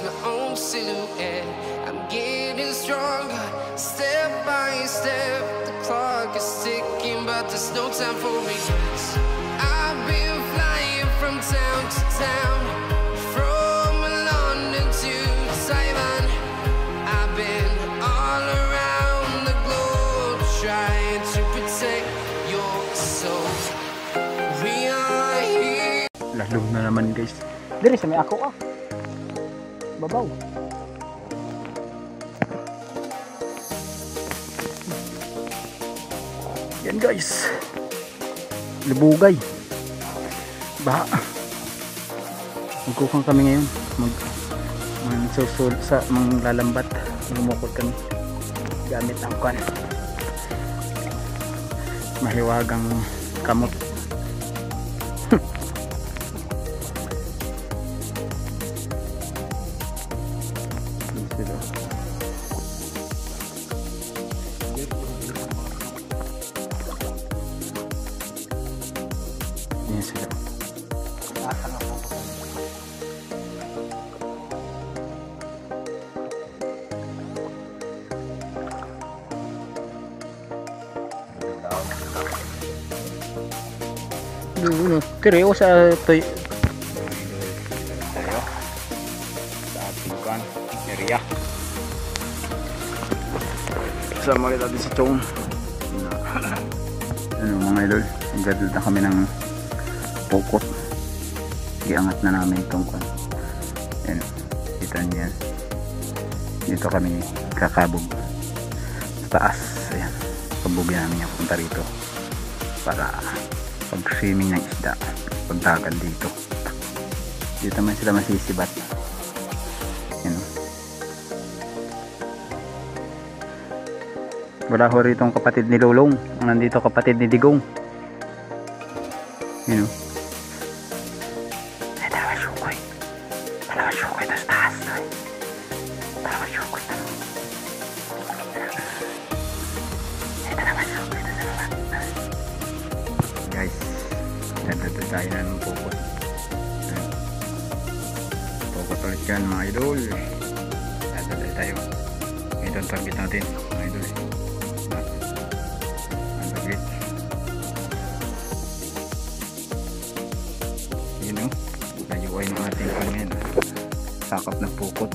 my own silhouette. I'm getting stronger, step by step. The clock is ticking, but there's no time for regrets. I've been flying from town to town, from London to Taiwan. I've been all around the globe trying to protect your soul. We are here. Lalong na naman guys. Diri sa may ako babaw. Yan guys. Lubugay. Baha. Magkukang kami ngayon. Magsusul sa manglalambat. Mumukod kami. Gamit ang kan. Mahiwagang kamot. Yan sila. Kiriyo sa toy. Tayo sa ating kan area. Sama rin natin sa chong. Ano mga idol, nagdadal na kami ng pokot. Iangat na namin itong kan. Ayan, kita niyan. Dito kami kakabog sa taas. Ayan, kabog namin yung punta rito para pag swimming ng isda, pagdagal dito. Dito man sila masisibat. Ayan. Wala ho rito ang kapatid ni Lulong. Ang nandito kapatid ni Digong. Ayan o. Ay, dalawa syukoy. Dalawa syukoy tas taas. Dalawa syukoy. Ay, dalawa syukoy tas dalawa. Guys, dadada tayo na ng pokot. Pokot ulit yan mga idol. Dadada tayo. Ito ang target natin mga idol. Ang target. Yun o. Layuay ng ating pangin. Sakap ng pokot.